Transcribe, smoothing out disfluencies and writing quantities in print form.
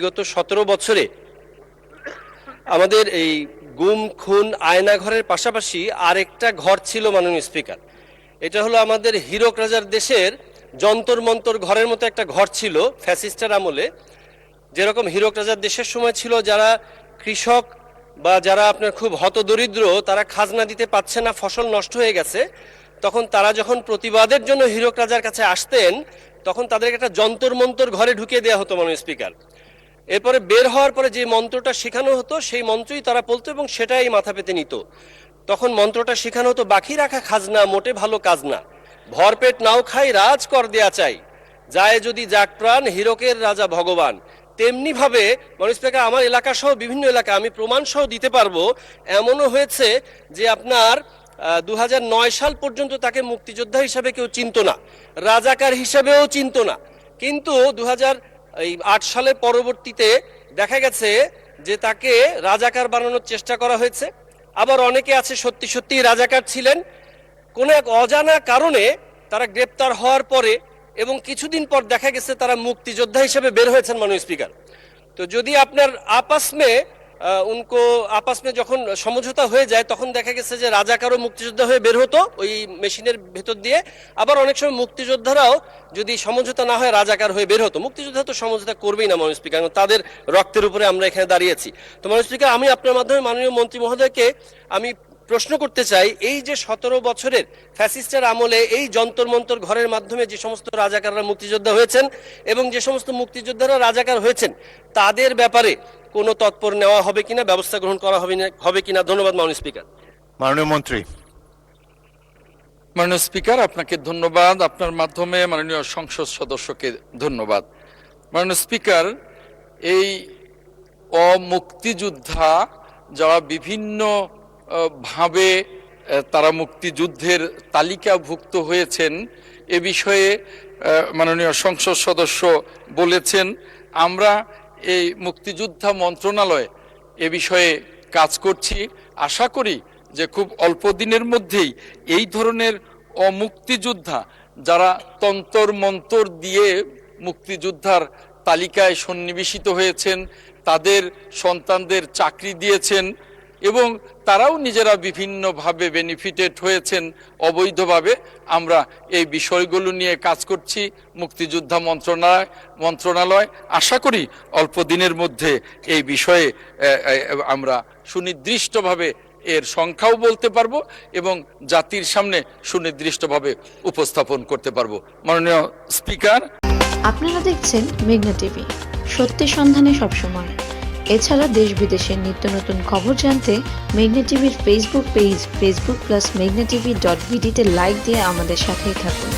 বিগত 17 বছরে আমাদের এই গুম খুন আয়নাঘরের পাশাপাশি আরেকটা ঘর ছিল মাননীয় স্পিকার। এটা হলো আমাদের হীরক রাজার দেশের যন্তর মন্তর ঘরের মতো একটা ঘর ছিল ফ্যাসিস্টের আমলে। যেরকম হীরক রাজার দেশের সময় ছিল যারা কৃষক বা যারা আপনার খুব হতদরিদ্র, তারা খাজনা দিতে পারছে না, ফসল নষ্ট হয়ে গেছে, তখন তারা যখন প্রতিবাদের জন্য হীরক রাজার কাছে আসতেন তখন তাদেরকে একটা যন্তর মন্তর ঘরে ঢুকিয়ে দেওয়া হতো মাননীয় স্পিকার। এরপরে বের হওয়ার পরে যে মন্ত্রটা শেখানো হতো সেই মন্ত্রই তারা বলতো এবং সেটাই মাথা পেতে নিত। তখন মন্ত্রটা শেখানো হতো, বাকি রাখা খাজনা মোটে ভালো কাজ না, ভরপেট নাও খাই রাজ কর দেয়া চাই, যায় যদি যাক প্রাণ হীরকের রাজা ভগবান। তেমনি ভাবে মাননীয় স্পিকার আমার এলাকা সহ বিভিন্ন এলাকা আমি প্রমাণ সহ দিতে পারবো, এমনও হয়েছে যে আপনার 2009 সাল পর্যন্ত তাকে মুক্তিযোদ্ধা হিসাবে কেউ চিনত না, রাজাকার হিসাবেও চিনত না, কিন্তু 2008 সালের পরবর্তীতে দেখা গেছে যে তাকে রাজাকার বানানোর চেষ্টা করা হয়েছে। আবার অনেকে আছে সত্যি সত্যি রাজাকার ছিলেন, কোনো এক অজানা কারণে তারা গ্রেপ্তার হওয়ার পরে এবং কিছুদিন পর দেখা গেছে তারা মুক্তিযোদ্ধা হিসেবে বের হয়েছেন মাননীয় স্পিকার। তো যদি আপনার আপস মে যখন সমঝোতা হয়ে যায় তখন দেখা গেছে যে রাজাকারও মুক্তিযোদ্ধা হয়ে বের হতো ওই মেশিনের ভেতর দিয়ে, আবার অনেক সময় মুক্তিযোদ্ধারাও যদি সমঝোতা না হয় রাজাকার হয়ে বের হতো। মুক্তিযোদ্ধা তো সমঝোতা করবেই না মাননীয় স্পিকার, তাদের রক্তের উপরে আমরা এখানে দাঁড়িয়েছি। তো মাননীয় স্পিকার আমি আপনার মাধ্যমে মাননীয় মন্ত্রী মহোদয়কে আমি প্রশ্ন করতে চাই, এই যে 17 বছরের ফ্যাসিস্টের আমলে এই যন্তর মন্তর ঘরের মাধ্যমে যে সমস্ত রাজাকাররা মুক্তিযোদ্ধা হয়েছেন এবং যে সমস্ত মুক্তিযোদ্ধারা রাজাকার হয়েছেন তাদের ব্যাপারে কোনো তৎপর নেওয়া হবে কিনা, ব্যবস্থা গ্রহণ করা হবে কিনা? ধন্যবাদ মাননীয় স্পিকার। মাননীয় মন্ত্রী। মাননীয় স্পিকার আপনাকে ধন্যবাদ, আপনার মাধ্যমে মাননীয় সংসদ সদস্যকে ধন্যবাদ। মাননীয় স্পিকার, এই অমুক্তিযোদ্ধা যারা বিভিন্ন ভাবে তারা মুক্তিযুদ্ধের তালিকাভুক্ত হয়েছেন এ বিষয়ে মাননীয় সংসদ সদস্য বলেছেন, আমরা এই মুক্তিযোদ্ধা মন্ত্রণালয় এ বিষয়ে কাজ করছি। আশা করি যে খুব অল্প দিনের মধ্যেই এই ধরনের অমুক্তিযোদ্ধা যারা তন্তর মন্তর দিয়ে মুক্তিযোদ্ধার তালিকায় সন্নিবেশিত হয়েছেন, তাদের সন্তানদের চাকরি দিয়েছেন এবং তারাও নিজেরা বিভিন্নভাবে বেনিফিটেড হয়েছেন অবৈধভাবে, আমরা এই বিষয়গুলো নিয়ে কাজ করছি মুক্তিযোদ্ধা মন্ত্রণালয়। আশা করি অল্প দিনের মধ্যে এই বিষয়ে আমরা সুনির্দিষ্টভাবে এর সংখ্যাও বলতে পারবো এবং জাতির সামনে সুনির্দিষ্টভাবে উপস্থাপন করতে পারবো। মাননীয় স্পিকার, আপনারা দেখছেন মেঘনা টিভি, সত্যি সন্ধানে সবসময়। এছাড়া দেশ বিদেশের নিত্য নতুন খবর জানতে মেঘনা টিভির ফেসবুক পেজ facebook+meghna tv.bd তে লাইক দিয়ে আমাদের সাথেই থাকুন।